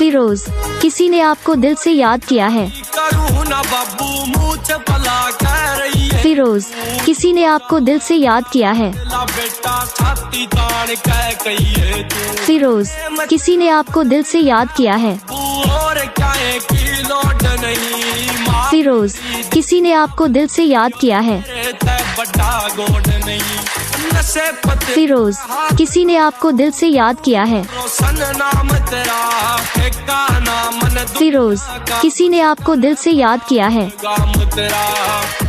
फिरोज, किसी ने आपको दिल से याद किया है। फिरोज, किसी ने आपको दिल से याद किया है। फिरोज, किसी ने आपको दिल से याद किया है। फिरोज, किसी ने आपको दिल से याद किया है। फिरोज, किसी ने आपको दिल से याद किया है। फिरोज, किसी ने आपको दिल से याद किया है।